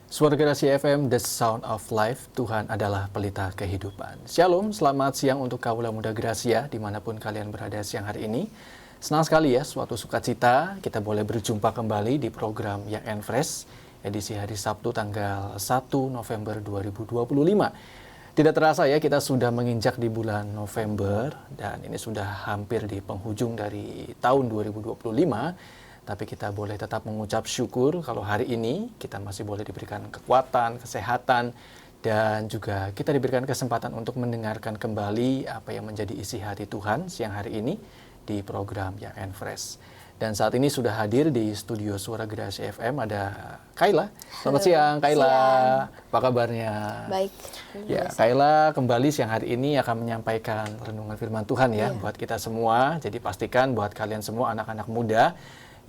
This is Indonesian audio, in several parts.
Suara Gerasi FM, The Sound of Life, Tuhan adalah pelita kehidupan. Shalom, selamat siang untuk kaula muda Gracia, dimanapun kalian berada siang hari ini. Senang sekali ya, suatu sukacita, kita boleh berjumpa kembali di program Young and Fresh, edisi hari Sabtu tanggal 1 November 2025. Tidak terasa ya, kita sudah menginjak di bulan November, dan ini sudah hampir di penghujung dari tahun 2025. Tapi kita boleh tetap mengucap syukur kalau hari ini kita masih boleh diberikan kekuatan, kesehatan, dan juga kita diberikan kesempatan untuk mendengarkan kembali apa yang menjadi isi hati Tuhan siang hari ini di program Young and Fresh. Dan saat ini sudah hadir di studio Suara Gerasi FM ada Kayla. Selamat siang Kayla. Apa kabarnya? Baik. Ya, Kayla kembali siang hari ini akan menyampaikan renungan firman Tuhan ya buat kita semua. Jadi pastikan buat kalian semua anak-anak muda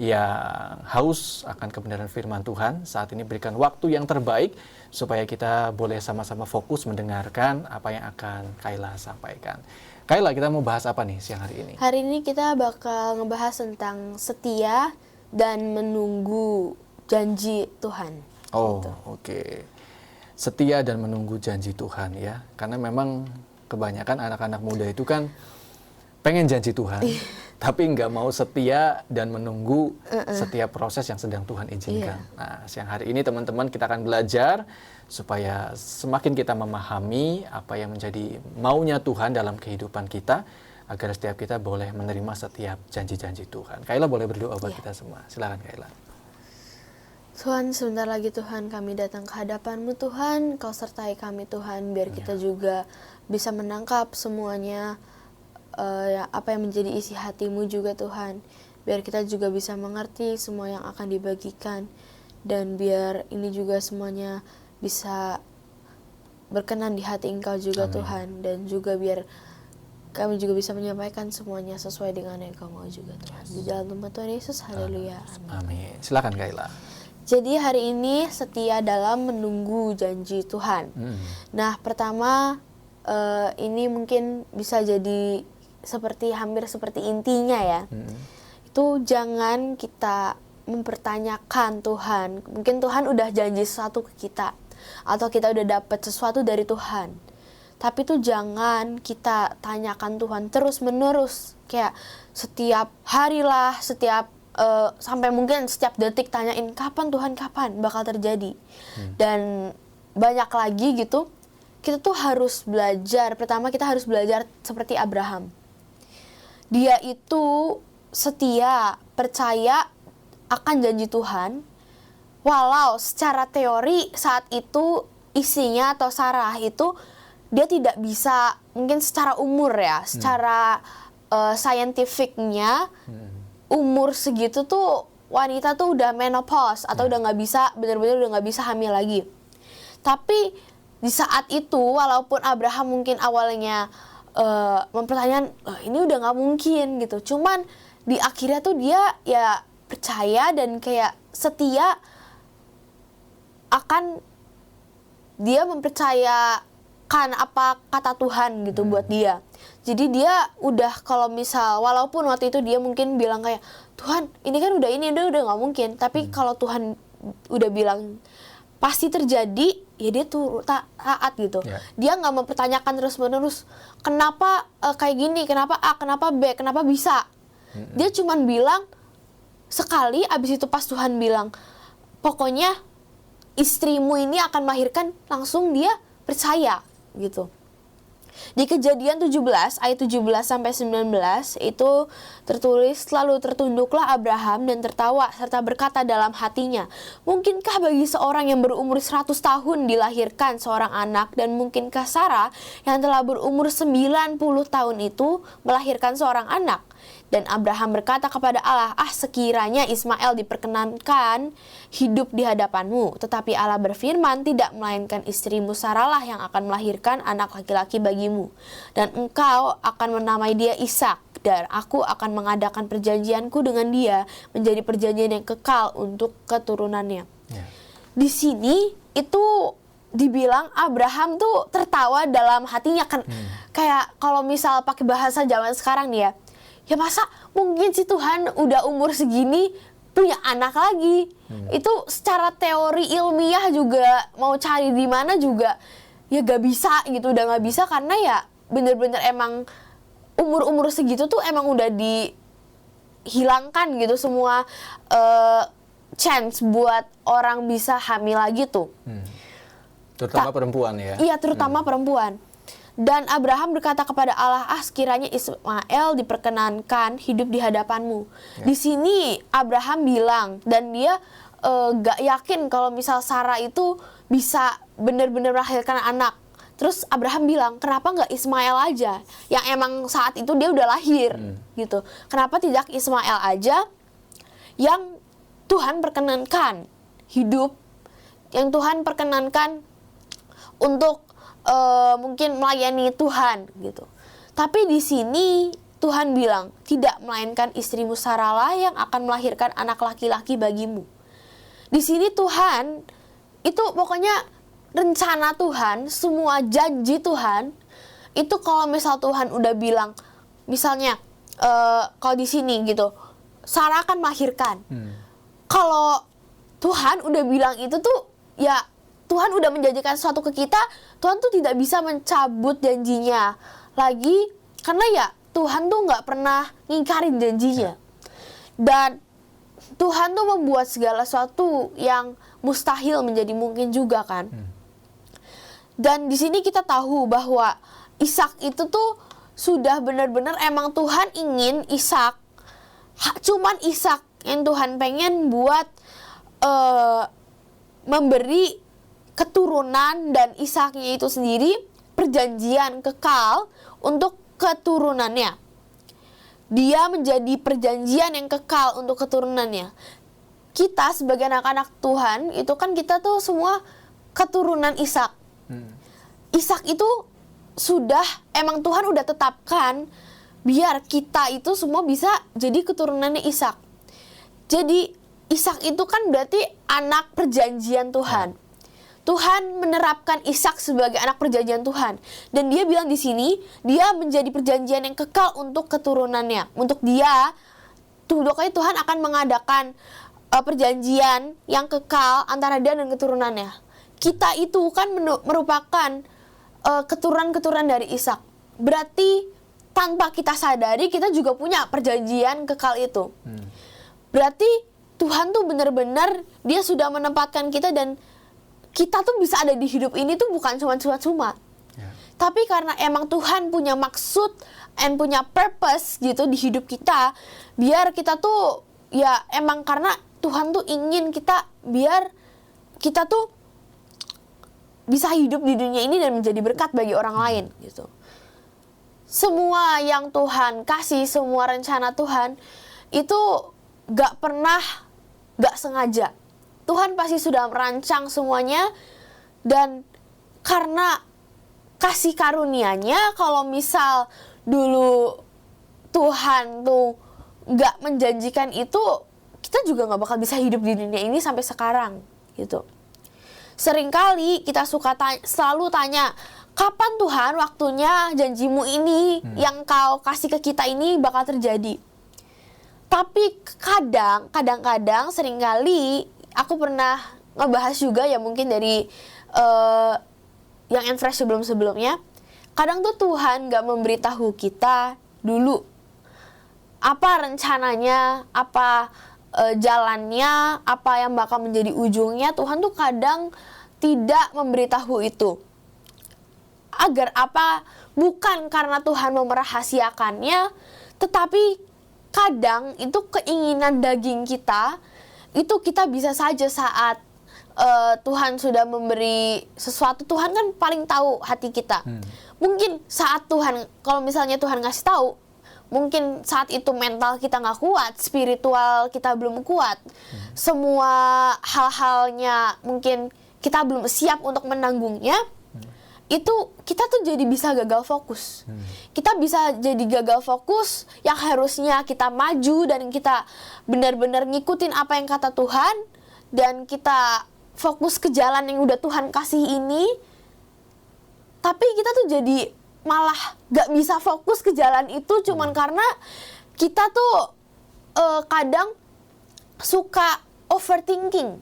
yang haus akan kebenaran firman Tuhan, saat ini berikan waktu yang terbaik supaya kita boleh sama-sama fokus mendengarkan apa yang akan Kayla sampaikan. Kayla, kita mau bahas apa nih siang hari ini? Hari ini kita bakal ngebahas tentang setia dan menunggu janji Tuhan. Oh, gitu. Oke. Setia dan menunggu janji Tuhan ya. Karena memang kebanyakan anak-anak muda itu kan pengen janji Tuhan, tapi nggak mau setia dan menunggu setiap proses yang sedang Tuhan izinkan. Nah, siang hari ini teman-teman kita akan belajar supaya semakin kita memahami apa yang menjadi maunya Tuhan dalam kehidupan kita, agar setiap kita boleh menerima setiap janji-janji Tuhan. Kayla boleh berdoa buat kita semua. Silakan Kayla. Tuhan, sebentar lagi Tuhan kami datang ke hadapan-Mu Tuhan, Kau sertai kami Tuhan, biar kita juga bisa menangkap semuanya, apa yang menjadi isi hati-Mu juga Tuhan, biar kita juga bisa mengerti semua yang akan dibagikan, dan biar ini juga semuanya bisa berkenan di hati Engkau juga. Amin. Tuhan, dan juga biar kami juga bisa menyampaikan semuanya sesuai dengan yang Engkau mau juga Tuhan. Di dalam nama Tuhan Yesus, haleluya. Amin. Silakan Kayla. Jadi hari ini setia dalam menunggu janji Tuhan. Nah, pertama ini mungkin bisa jadi hampir seperti intinya ya. Itu jangan kita mempertanyakan Tuhan. Mungkin Tuhan udah janji sesuatu ke kita, atau kita udah dapat sesuatu dari Tuhan. Tapi itu jangan kita tanyakan Tuhan terus menerus, kayak setiap hari lah, sampai mungkin setiap detik tanyain kapan Tuhan, kapan bakal terjadi. Dan banyak lagi gitu. Kita tuh harus belajar. Pertama kita harus belajar seperti Abraham. Dia itu setia, percaya akan janji Tuhan, walau secara teori saat itu isinya atau Sarah itu dia tidak bisa, mungkin secara umur ya, secara scientificnya, umur segitu tuh wanita tuh udah menopause atau udah nggak bisa, benar-benar udah nggak bisa hamil lagi. Tapi di saat itu, walaupun Abraham mungkin awalnya mempertanyakan, ini udah nggak mungkin gitu. Cuman di akhirnya tuh dia ya percaya dan kayak setia akan dia mempercayakan apa kata Tuhan gitu buat dia. Jadi dia udah, kalau misal walaupun waktu itu dia mungkin bilang kayak, Tuhan ini kan udah nggak mungkin. Tapi kalau Tuhan udah bilang pasti terjadi, ya dia tuh taat gitu. Dia nggak mempertanyakan terus-menerus, kenapa kayak gini, kenapa A, kenapa B, kenapa bisa. Dia cuman bilang sekali, abis itu pas Tuhan bilang, pokoknya istrimu ini akan melahirkan, langsung dia percaya gitu. Di Kejadian 17 ayat 17 sampai 19 itu tertulis, lalu tertunduklah Abraham dan tertawa serta berkata dalam hatinya, mungkinkah bagi seorang yang berumur 100 tahun dilahirkan seorang anak, dan mungkinkah Sarah yang telah berumur 90 tahun itu melahirkan seorang anak? Dan Abraham berkata kepada Allah, sekiranya Ismail diperkenankan hidup di hadapanmu. Tetapi Allah berfirman, tidak, melainkan istrimu Sarah lah yang akan melahirkan anak laki-laki bagimu. Dan engkau akan menamai dia Ishak, dan aku akan mengadakan perjanjianku dengan dia menjadi perjanjian yang kekal untuk keturunannya. Di sini itu dibilang Abraham tuh tertawa dalam hatinya kan. Kayak kalau misal pakai bahasa zaman sekarang nih ya masa mungkin si Tuhan udah umur segini punya anak lagi. Itu secara teori ilmiah juga mau cari di mana juga ya gak bisa gitu, udah gak bisa karena ya bener-bener emang umur-umur segitu tuh emang udah dihilangkan gitu semua chance buat orang bisa hamil lagi tuh. Terutama perempuan ya? Iya, terutama perempuan. Dan Abraham berkata kepada Allah, sekiranya Ismail diperkenankan hidup di hadapanmu. Ya. Di sini Abraham bilang, dan dia gak yakin kalau misal Sarah itu bisa benar-benar melahirkan anak. Terus Abraham bilang, kenapa nggak Ismail aja? Yang emang saat itu dia udah lahir, gitu. Kenapa tidak Ismail aja yang Tuhan perkenankan hidup, yang Tuhan perkenankan untuk mungkin melayani Tuhan, gitu. Tapi di sini Tuhan bilang, tidak, melainkan istrimu Sarah yang akan melahirkan anak laki-laki bagimu. Di sini Tuhan, itu pokoknya rencana Tuhan, semua janji Tuhan, itu kalau misal Tuhan udah bilang, misalnya kalau di sini gitu, Sarah akan melahirkan. Kalau Tuhan udah bilang itu tuh, ya Tuhan udah menjanjikan sesuatu ke kita, Tuhan tuh tidak bisa mencabut janjinya lagi, karena ya Tuhan tuh nggak pernah ngingkarin janjinya. Dan Tuhan tuh membuat segala sesuatu yang mustahil menjadi mungkin juga kan. Dan di sini kita tahu bahwa Ishak itu tuh sudah benar-benar emang Tuhan ingin Ishak, cuman Ishak yang Tuhan pengen buat memberi keturunan, dan Ishaknya itu sendiri perjanjian kekal untuk keturunannya. Dia menjadi perjanjian yang kekal untuk keturunannya. Kita sebagai anak-anak Tuhan itu kan kita tuh semua keturunan Ishak. Ishak itu sudah emang Tuhan udah tetapkan biar kita itu semua bisa jadi keturunannya Ishak. Jadi Ishak itu kan berarti anak perjanjian Tuhan. Tuhan menerapkan Ishak sebagai anak perjanjian Tuhan, dan dia bilang di sini dia menjadi perjanjian yang kekal untuk keturunannya. Untuk dia, pokoknya Tuhan akan mengadakan perjanjian yang kekal antara dia dan keturunannya. Kita itu kan merupakan keturunan-keturunan dari Ishak. Berarti tanpa kita sadari kita juga punya perjanjian kekal itu. Berarti Tuhan tuh benar-benar dia sudah menempatkan kita, dan kita tuh bisa ada di hidup ini tuh bukan cuma-cuma. Tapi karena emang Tuhan punya maksud and punya purpose gitu di hidup kita, biar kita tuh ya emang karena Tuhan tuh ingin kita biar kita tuh bisa hidup di dunia ini dan menjadi berkat bagi orang lain gitu. Semua yang Tuhan kasih, semua rencana Tuhan itu gak pernah gak sengaja. Tuhan pasti sudah merancang semuanya, dan karena kasih karunia-Nya, kalau misal dulu Tuhan tuh gak menjanjikan itu, kita juga gak bakal bisa hidup di dunia ini sampai sekarang gitu. Seringkali kita suka selalu tanya, kapan Tuhan waktunya janjimu ini yang kau kasih ke kita ini bakal terjadi. Tapi kadang-kadang seringkali aku pernah ngebahas juga ya mungkin dari yang Enfresh sebelum-sebelumnya. Kadang tuh Tuhan gak memberitahu kita dulu apa rencananya, apa jalannya, apa yang bakal menjadi ujungnya. Tuhan tuh kadang tidak memberitahu itu. Agar apa? Bukan karena Tuhan memerahasiakannya, tetapi kadang itu keinginan daging kita, itu kita bisa saja saat Tuhan sudah memberi sesuatu. Tuhan kan paling tahu hati kita. Mungkin saat Tuhan, kalau misalnya Tuhan ngasih tahu, mungkin saat itu mental kita nggak kuat, spiritual kita belum kuat, semua hal-halnya mungkin kita belum siap untuk menanggungnya. Itu kita tuh jadi bisa gagal fokus. Kita bisa jadi gagal fokus yang harusnya kita maju dan kita benar-benar ngikutin apa yang kata Tuhan, dan kita fokus ke jalan yang udah Tuhan kasih ini. Tapi kita tuh jadi malah gak bisa fokus ke jalan itu cuman karena kita tuh kadang suka overthinking.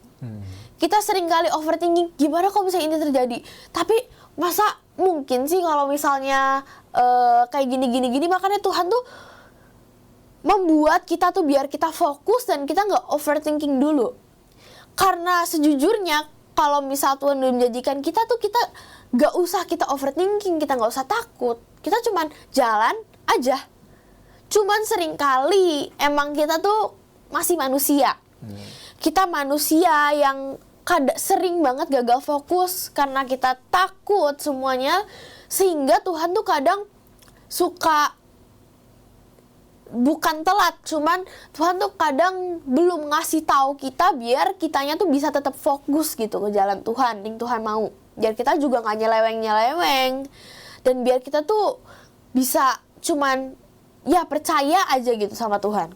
Kita sering kali overthinking, gimana kalau misalnya ini terjadi? Tapi masa mungkin sih kalau misalnya kayak gini, makanya Tuhan tuh membuat kita tuh biar kita fokus dan kita nggak overthinking dulu. Karena sejujurnya kalau misal Tuhan udah menjanjikan kita tuh, kita nggak usah kita overthinking, kita nggak usah takut. Kita cuman jalan aja. Cuman seringkali emang kita tuh masih manusia. Kita manusia yang sering banget gagal fokus karena kita takut semuanya, sehingga Tuhan tuh kadang suka bukan telat, cuman Tuhan tuh kadang belum ngasih tahu kita biar kitanya tuh bisa tetap fokus gitu ke jalan Tuhan yang Tuhan mau. Biar kita juga nggak nyeleweng dan biar kita tuh bisa cuman ya percaya aja gitu sama Tuhan.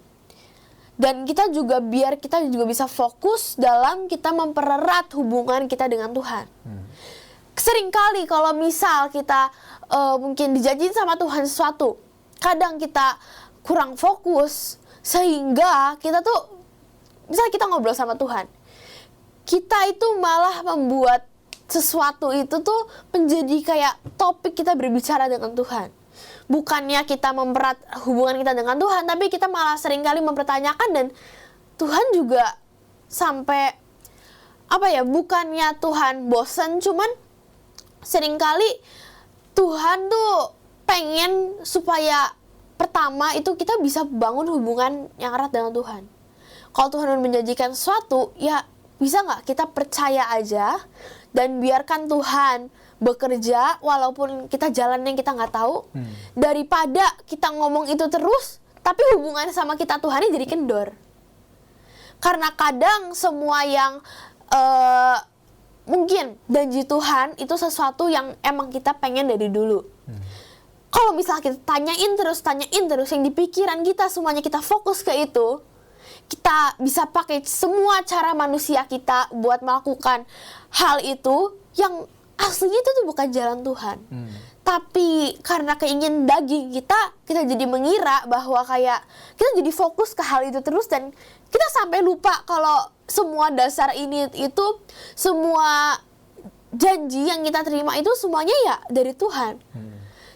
Dan kita juga biar kita juga bisa fokus dalam kita mempererat hubungan kita dengan Tuhan. Seringkali kalau misal kita mungkin dijanjiin sama Tuhan sesuatu, kadang kita kurang fokus sehingga kita tuh, misalnya kita ngobrol sama Tuhan, kita itu malah membuat sesuatu itu tuh menjadi kayak topik kita berbicara dengan Tuhan. Bukannya kita mempererat hubungan kita dengan Tuhan, tapi kita malah seringkali mempertanyakan, dan Tuhan juga sampai bukannya Tuhan bosan, cuman seringkali Tuhan tuh pengen supaya pertama itu kita bisa bangun hubungan yang erat dengan Tuhan. Kalau Tuhan menjanjikan sesuatu, ya bisa nggak kita percaya aja dan biarkan Tuhan bekerja walaupun kita jalan yang kita nggak tahu, daripada kita ngomong itu terus tapi hubungan sama kita Tuhan jadi kendor. Karena kadang semua yang mungkin janji Tuhan itu sesuatu yang emang kita pengen dari dulu. Kalau misalnya kita tanyain terus yang di pikiran kita semuanya kita fokus ke itu, kita bisa pakai semua cara manusia kita buat melakukan hal itu yang aslinya itu tuh bukan jalan Tuhan. Tapi karena keinginan daging kita jadi mengira bahwa kayak kita jadi fokus ke hal itu terus, dan kita sampai lupa kalau semua dasar ini itu, semua janji yang kita terima itu semuanya ya dari Tuhan.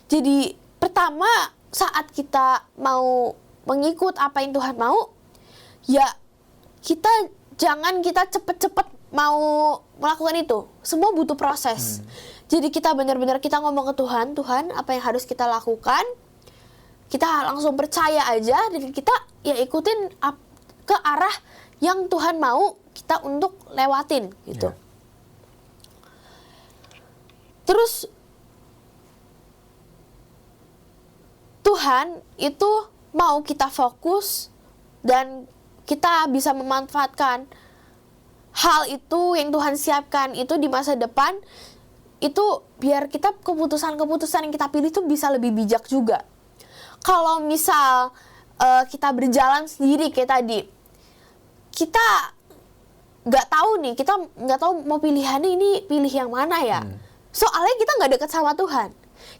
Jadi pertama saat kita mau mengikut apa yang Tuhan mau, ya jangan kita cepet-cepet mau melakukan itu. Semua butuh proses. Jadi kita benar-benar kita ngomong ke Tuhan, Tuhan apa yang harus kita lakukan, kita langsung percaya aja dan kita ya ikutin ke arah yang Tuhan mau kita untuk lewatin gitu. Terus Tuhan itu mau kita fokus dan kita bisa memanfaatkan hal itu yang Tuhan siapkan itu di masa depan, itu biar kita keputusan-keputusan yang kita pilih itu bisa lebih bijak juga. Kalau misal kita berjalan sendiri kayak tadi, kita nggak tahu mau pilihannya ini pilih yang mana ya. Soalnya kita nggak dekat sama Tuhan.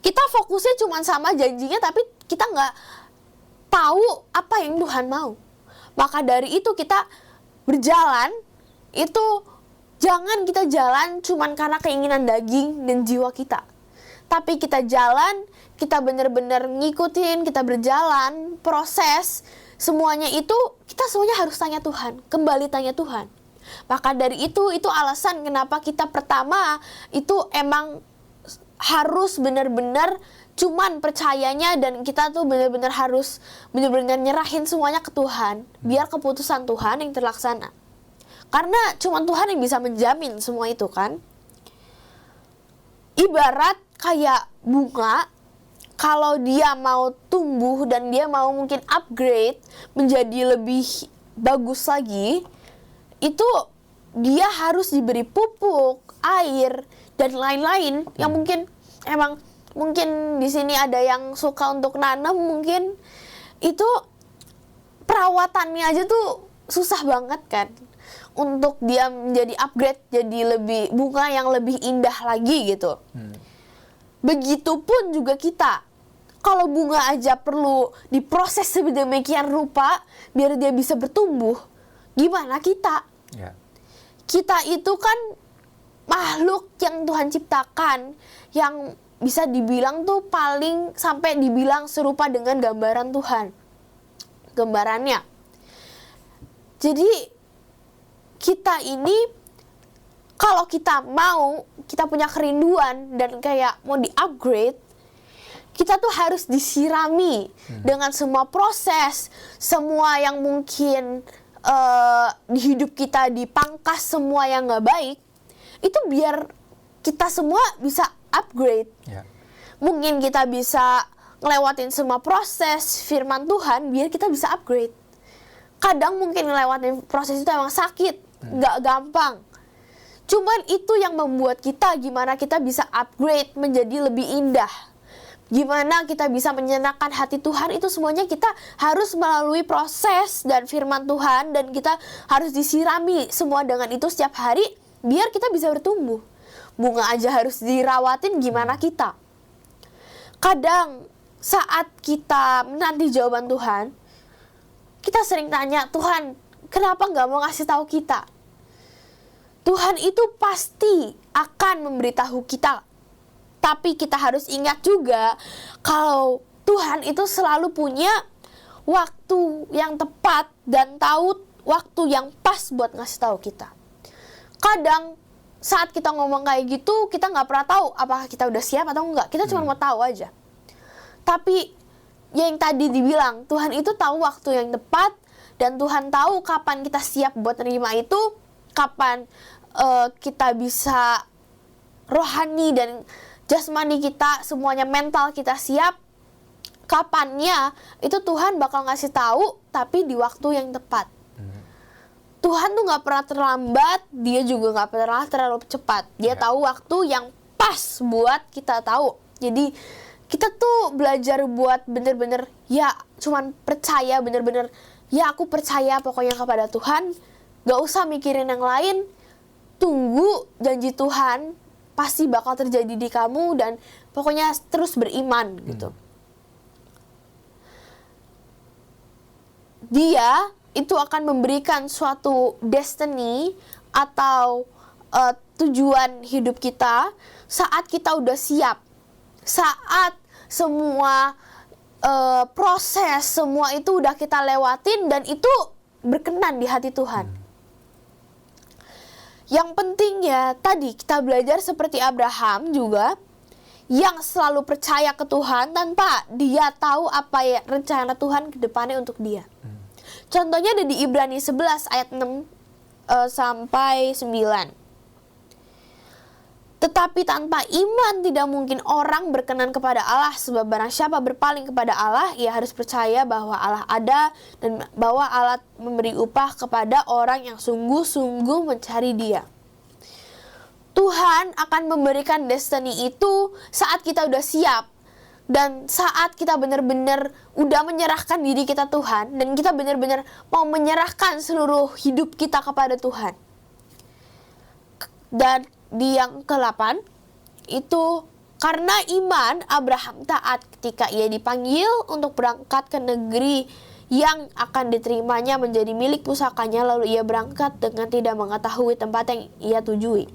Kita fokusnya cuma sama janjinya, tapi kita nggak tahu apa yang Tuhan mau. Maka dari itu kita berjalan, itu jangan kita jalan cuma karena keinginan daging dan jiwa kita. Tapi kita jalan, kita benar-benar ngikutin, kita berjalan, proses, semuanya itu kita semuanya harus tanya Tuhan, kembali tanya Tuhan. Maka dari itu alasan kenapa kita pertama itu emang harus benar-benar cuman percayanya, dan kita tuh benar-benar harus benar-benar nyerahin semuanya ke Tuhan biar keputusan Tuhan yang terlaksana. Karena cuman Tuhan yang bisa menjamin semua itu kan. Ibarat kayak bunga, kalau dia mau tumbuh dan dia mau mungkin upgrade menjadi lebih bagus lagi, itu dia harus diberi pupuk, air, dan lain-lain yang mungkin di sini ada yang suka untuk nanam, mungkin itu perawatannya aja tuh susah banget kan untuk dia menjadi upgrade jadi lebih bunga yang lebih indah lagi gitu. Begitupun juga kita, kalau bunga aja perlu diproses sedemikian rupa biar dia bisa bertumbuh, Gimana kita? Ya. Kita itu kan makhluk yang Tuhan ciptakan, yang bisa dibilang tuh paling sampai dibilang serupa dengan gambaran Tuhan. Gambarannya. Jadi kita ini kalau kita mau, kita punya kerinduan dan kayak mau di-upgrade, kita tuh harus disirami dengan semua proses, semua yang mungkin di hidup kita dipangkas, semua yang nggak baik, itu biar kita semua bisa upgrade. Ya. Mungkin kita bisa ngelewatin semua proses firman Tuhan biar kita bisa upgrade. Kadang mungkin ngelewatin proses itu emang sakit, nggak gampang. Cuman itu yang membuat kita gimana kita bisa upgrade menjadi lebih indah. Gimana kita bisa menyenangkan hati Tuhan, itu semuanya kita harus melalui proses dan firman Tuhan, dan kita harus disirami semua dengan itu setiap hari biar kita bisa bertumbuh. Bunga aja harus dirawatin, gimana kita? Kadang saat kita menanti jawaban Tuhan, kita sering tanya, Tuhan kenapa nggak mau ngasih tahu kita? Tuhan itu pasti akan memberitahu kita. Tapi kita harus ingat juga kalau Tuhan itu selalu punya waktu yang tepat dan tahu waktu yang pas buat ngasih tahu kita. Kadang saat kita ngomong kayak gitu, kita nggak pernah tahu apakah kita udah siap atau enggak. Kita cuma mau tahu aja. Tapi yang tadi dibilang, Tuhan itu tahu waktu yang tepat, dan Tuhan tahu kapan kita siap buat nerima itu, kapan kita bisa rohani dan jasmani kita, semuanya mental kita siap. Kapannya itu Tuhan bakal ngasih tahu, tapi di waktu yang tepat. Tuhan tuh nggak pernah terlambat, dia juga nggak pernah terlalu cepat. Dia tahu waktu yang pas buat kita tahu. Jadi kita tuh belajar buat bener-bener ya cuman percaya, bener-bener ya aku percaya pokoknya kepada Tuhan. Gak usah mikirin yang lain. Tunggu janji Tuhan pasti bakal terjadi di kamu, dan pokoknya terus beriman gitu. Dia itu akan memberikan suatu destiny atau tujuan hidup kita saat kita udah siap. Saat semua proses, semua itu udah kita lewatin dan itu berkenan di hati Tuhan. Yang penting ya tadi kita belajar seperti Abraham juga, yang selalu percaya ke Tuhan tanpa dia tahu apa ya rencana Tuhan ke depannya untuk dia. Contohnya ada di Ibrani 11 ayat 6 sampai 9. Tetapi tanpa iman tidak mungkin orang berkenan kepada Allah, sebab barang siapa berpaling kepada Allah, ia harus percaya bahwa Allah ada dan bahwa Allah memberi upah kepada orang yang sungguh-sungguh mencari Dia. Tuhan akan memberikan destiny itu saat kita udah siap, dan saat kita benar-benar udah menyerahkan diri kita Tuhan, dan kita benar-benar mau menyerahkan seluruh hidup kita kepada Tuhan. Dan di yang ke-8 itu karena iman Abraham taat ketika ia dipanggil untuk berangkat ke negeri yang akan diterimanya menjadi milik pusakanya, lalu ia berangkat dengan tidak mengetahui tempat yang ia tujui.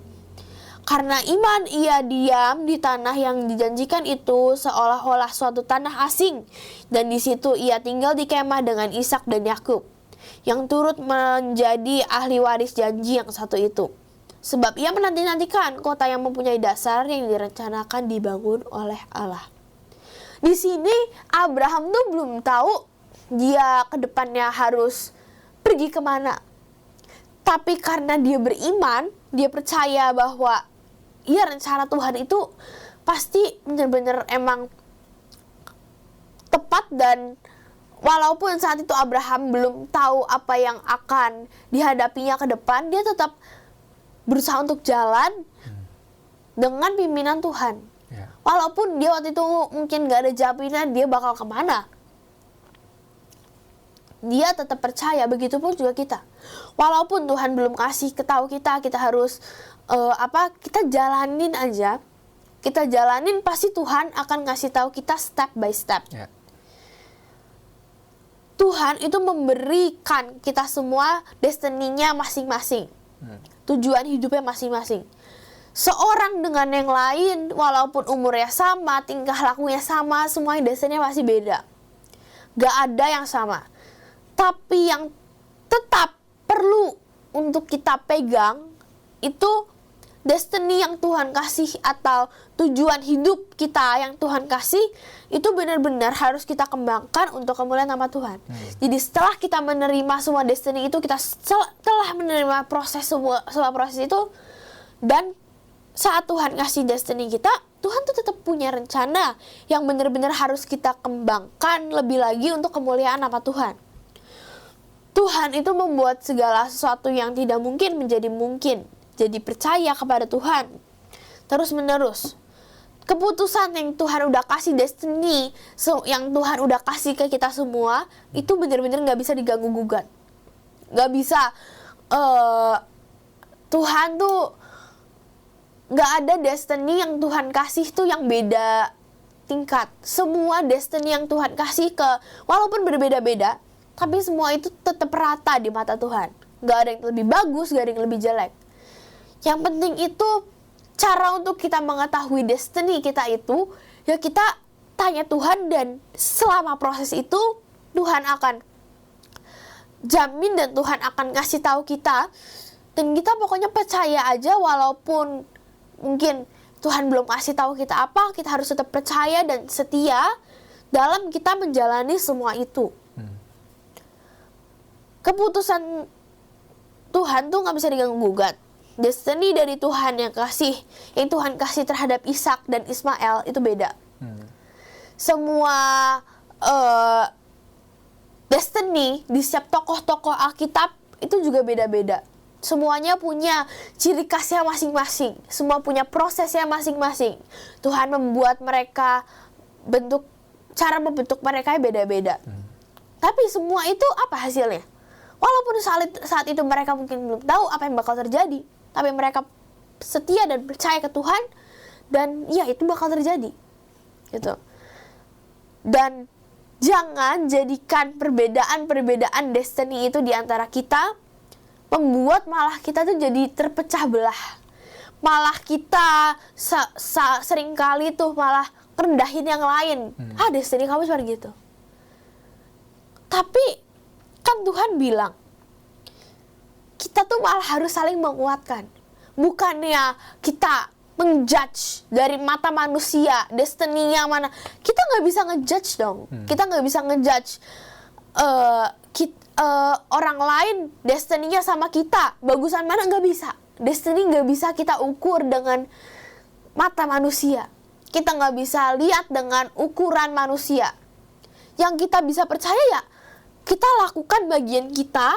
Karena iman ia diam di tanah yang dijanjikan itu seolah-olah suatu tanah asing, dan di situ ia tinggal di kemah dengan Ishak dan Yakub yang turut menjadi ahli waris janji yang satu itu. Sebab ia menanti-nantikan kota yang mempunyai dasar yang direncanakan dibangun oleh Allah. Di sini Abraham tuh belum tahu dia ke depannya harus pergi kemana. Tapi karena dia beriman, dia percaya bahwa ya rencana Tuhan itu pasti benar-benar emang tepat, dan walaupun saat itu Abraham belum tahu apa yang akan dihadapinya ke depan, dia tetap berusaha untuk jalan dengan pimpinan Tuhan. Ya. Walaupun dia waktu itu mungkin gak ada jaminan dia bakal kemana, dia tetap percaya. Begitupun juga kita. Walaupun Tuhan belum kasih tahu kita, kita harus kita jalanin aja. Kita jalanin, pasti Tuhan akan ngasih tahu kita step by step. Ya. Tuhan itu memberikan kita semua destiny-nya masing-masing. Tujuan hidupnya masing-masing. Seorang dengan yang lain, walaupun umurnya sama, tingkah lakunya sama, semuanya destiny-nya masih beda. Gak ada yang sama. Tapi yang tetap perlu untuk kita pegang, itu destiny yang Tuhan kasih atau tujuan hidup kita yang Tuhan kasih, itu benar-benar harus kita kembangkan untuk kemuliaan nama Tuhan. Jadi setelah kita menerima semua destiny itu, kita telah menerima semua proses itu, dan saat Tuhan kasih destiny kita, Tuhan tuh tetap punya rencana yang benar-benar harus kita kembangkan lebih lagi untuk kemuliaan nama Tuhan. Tuhan itu membuat segala sesuatu yang tidak mungkin menjadi mungkin. Jadi percaya kepada Tuhan terus-menerus. Keputusan yang Tuhan udah kasih, destiny yang Tuhan udah kasih ke kita semua, itu benar-benar gak bisa diganggu-gugat. Gak bisa. Tuhan tuh gak ada destiny yang Tuhan kasih tuh yang beda tingkat. Semua destiny yang Tuhan kasih walaupun berbeda-beda, tapi semua itu tetap rata di mata Tuhan. Gak ada yang lebih bagus, gak ada yang lebih jelek. Yang penting itu cara untuk kita mengetahui destiny kita itu, ya kita tanya Tuhan, dan selama proses itu Tuhan akan jamin dan Tuhan akan kasih tahu kita, dan kita pokoknya percaya aja walaupun mungkin Tuhan belum kasih tahu kita apa, kita harus tetap percaya dan setia dalam kita menjalani semua itu. Keputusan Tuhan tuh gak bisa diganggu-gugat. Destiny dari Tuhan yang Tuhan kasih terhadap Ishak dan Ismail itu beda. Semua destiny di setiap tokoh-tokoh Alkitab itu juga beda-beda. Semuanya punya ciri khasnya masing-masing. Semua punya prosesnya masing-masing. Tuhan membuat mereka cara membentuk mereka beda-beda. Tapi semua itu apa hasilnya? Walaupun saat itu mereka mungkin belum tahu apa yang bakal terjadi, tapi mereka setia dan percaya ke Tuhan, dan ya itu bakal terjadi, gitu. Dan jangan jadikan perbedaan destiny itu di antara kita membuat malah kita tuh jadi terpecah belah. Malah kita seringkali tuh malah rendahin yang lain. Destiny kamu seperti gitu. Tapi kan Tuhan bilang, kita tuh malah harus saling menguatkan. Bukannya kita menjudge dari mata manusia, destiny-nya mana. Kita nggak bisa ngejudge dong. Kita nggak bisa ngejudge orang lain, destiny-nya sama kita. Bagusan mana, nggak bisa. Destiny nggak bisa kita ukur dengan mata manusia. Kita nggak bisa lihat dengan ukuran manusia. Yang kita bisa percaya ya, kita lakukan bagian kita,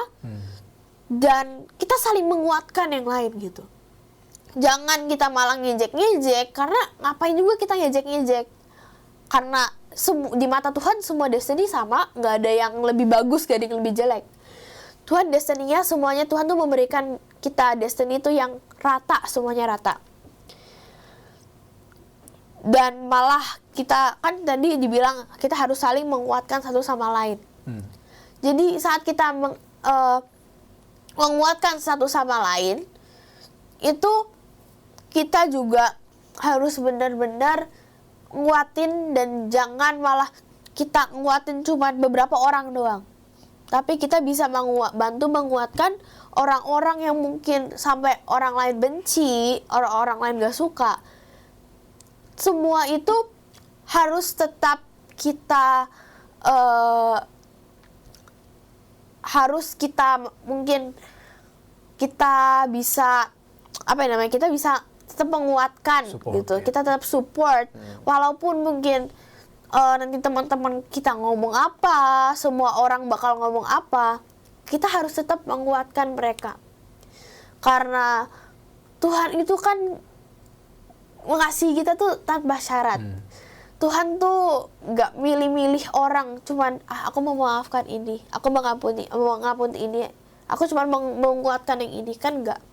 dan kita saling menguatkan yang lain gitu. Jangan kita malah ngejek-ngejek, karena ngapain juga kita ngejek-ngejek. Karena di mata Tuhan semua destiny sama, nggak ada yang lebih bagus, nggak ada yang lebih jelek. Tuhan destiny-nya semuanya, Tuhan tuh memberikan kita destiny itu yang rata, semuanya rata. Dan malah kita, kan tadi dibilang kita harus saling menguatkan satu sama lain. Jadi saat kita menguatkan satu sama lain, itu kita juga harus benar-benar nguatin, dan jangan malah kita nguatin cuma beberapa orang doang. Tapi kita bisa bantu menguatkan orang-orang yang mungkin sampai orang lain benci, orang-orang lain gak suka. Semua itu harus tetap kita mungkin kita bisa kita bisa tetap menguatkan gitu. Kita tetap support walaupun mungkin nanti teman-teman kita ngomong apa, semua orang bakal ngomong apa, kita harus tetap menguatkan mereka. Karena Tuhan itu kan mengasihi kita tuh tanpa syarat. Tuhan tuh gak milih-milih orang, cuman aku mau memaafkan ini, aku mengampuni ini, aku cuman menguatkan yang ini, kan gak.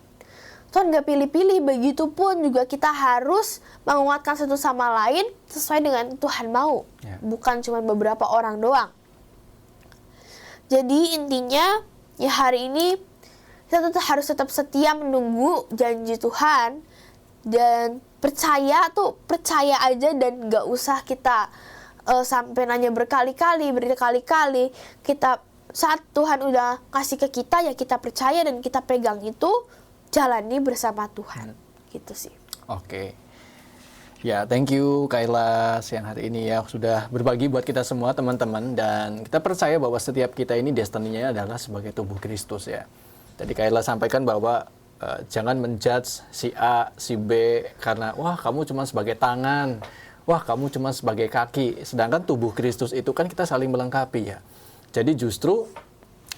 Tuhan gak pilih-pilih, begitupun juga kita harus menguatkan satu sama lain sesuai dengan Tuhan mau, bukan cuma beberapa orang doang. Jadi intinya ya hari ini kita harus tetap setia menunggu janji Tuhan, dan percaya aja, dan gak usah kita sampai nanya berkali-kali. Kita saat Tuhan udah kasih ke kita, ya kita percaya dan kita pegang itu, jalani bersama Tuhan. Gitu sih. Oke. Ya, thank you Kayla siang hari ini ya sudah berbagi buat kita semua teman-teman, dan kita percaya bahwa setiap kita ini destininya adalah sebagai tubuh Kristus ya. Tadi Kayla sampaikan bahwa jangan menjudge si A, si B karena wah kamu cuma sebagai tangan, wah kamu cuma sebagai kaki, sedangkan tubuh Kristus itu kan kita saling melengkapi ya. Jadi justru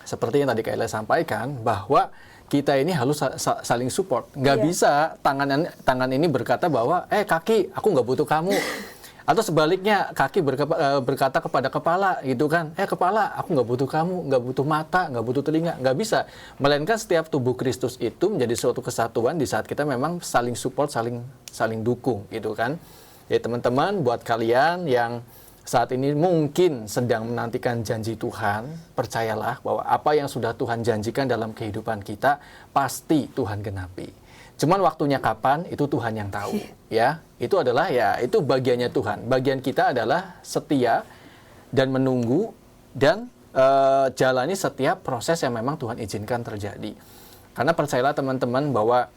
seperti yang tadi Kayla sampaikan bahwa kita ini harus saling support. Nggak bisa tangan ini berkata bahwa kaki aku nggak butuh kamu, atau sebaliknya kaki berkata kepada kepala gitu kan, kepala aku nggak butuh kamu, nggak butuh mata, nggak butuh telinga. Nggak bisa. Melainkan setiap tubuh Kristus itu menjadi suatu kesatuan di saat kita memang saling support, saling dukung gitu kan. Jadi teman-teman, buat kalian yang saat ini mungkin sedang menantikan janji Tuhan, percayalah bahwa apa yang sudah Tuhan janjikan dalam kehidupan kita pasti Tuhan genapi. Cuman waktunya kapan itu Tuhan yang tahu ya. Itu adalah itu bagiannya Tuhan. Bagian kita adalah setia dan menunggu dan jalani setiap proses yang memang Tuhan izinkan terjadi. Karena percayalah teman-teman bahwa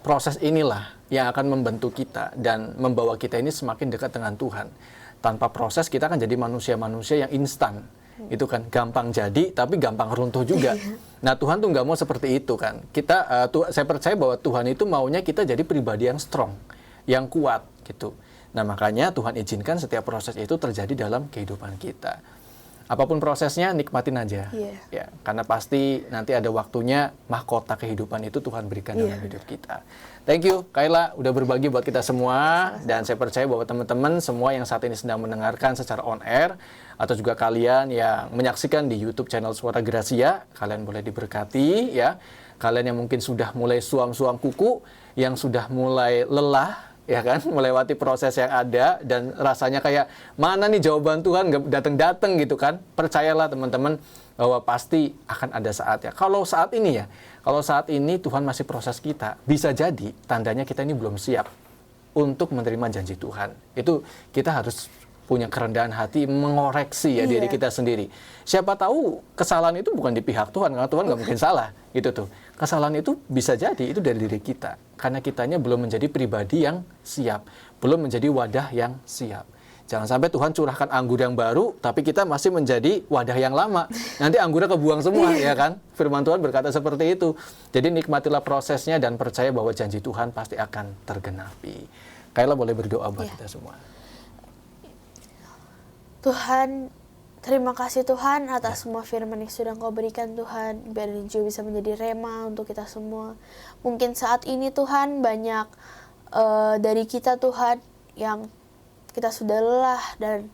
proses inilah yang akan membentuk kita dan membawa kita ini semakin dekat dengan Tuhan. Tanpa proses kita akan jadi manusia-manusia yang instan. Itu kan gampang jadi tapi gampang runtuh juga. Nah Tuhan tuh nggak mau seperti itu kan. Saya percaya bahwa Tuhan itu maunya kita jadi pribadi yang strong, yang kuat gitu. Nah makanya Tuhan izinkan setiap proses itu terjadi dalam kehidupan kita. Apapun prosesnya nikmatin aja, ya karena pasti nanti ada waktunya mahkota kehidupan itu Tuhan berikan dalam hidup kita. Thank you Kayla udah berbagi buat kita semua, dan saya percaya bahwa teman-teman semua yang saat ini sedang mendengarkan secara on air atau juga kalian yang menyaksikan di YouTube channel Suara Gracia, kalian boleh diberkati ya. Kalian yang mungkin sudah mulai suam-suam kuku, yang sudah mulai lelah ya kan, melewati proses yang ada dan rasanya kayak mana nih jawaban Tuhan nggak datang-datang gitu kan. Percayalah teman-teman bahwa pasti akan ada saatnya. Kalau saat ini Tuhan masih proses kita, bisa jadi tandanya kita ini belum siap untuk menerima janji Tuhan. Itu kita harus punya kerendahan hati mengoreksi diri kita sendiri. Siapa tahu kesalahan itu bukan di pihak Tuhan, karena Tuhan nggak mungkin salah gitu tuh. Kesalahan itu bisa jadi itu dari diri kita, karena kitanya belum menjadi pribadi yang siap, belum menjadi wadah yang siap. Jangan sampai Tuhan curahkan anggur yang baru, tapi kita masih menjadi wadah yang lama. Nanti anggurnya kebuang semua, ya kan? Firman Tuhan berkata seperti itu. Jadi nikmatilah prosesnya dan percaya bahwa janji Tuhan pasti akan tergenapi. Kayla boleh berdoa buat kita semua. Tuhan, terima kasih Tuhan atas semua firman yang sudah Engkau berikan Tuhan. Biar ini juga bisa menjadi rema untuk kita semua. Mungkin saat ini Tuhan banyak dari kita Tuhan yang kita sudah lelah dan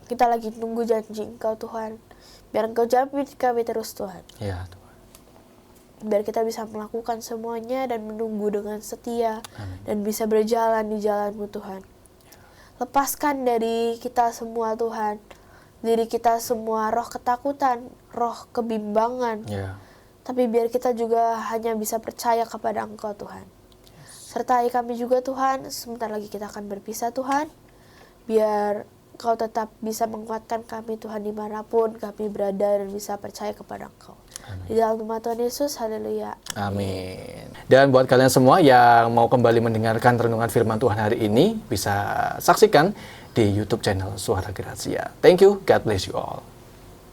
kita lagi tunggu janji Engkau Tuhan. Biar Engkau jawab kami terus Tuhan. Ya Tuhan. Biar kita bisa melakukan semuanya dan menunggu dengan setia. Amin. Dan bisa berjalan di jalan-Mu Tuhan. Lepaskan dari kita semua Tuhan, diri kita semua roh ketakutan, roh kebimbangan. Tapi biar kita juga hanya bisa percaya kepada Engkau Tuhan. Sertai kami juga Tuhan, sebentar lagi kita akan berpisah Tuhan. Biar Engkau tetap bisa menguatkan kami Tuhan dimanapun kami berada dan bisa percaya kepada Engkau. Amin. Di dalam nama Tuhan Yesus, haleluya. Amin. Dan buat kalian semua yang mau kembali mendengarkan renungan firman Tuhan hari ini, bisa saksikan di YouTube channel Suara Gracia. Thank you, God bless you all.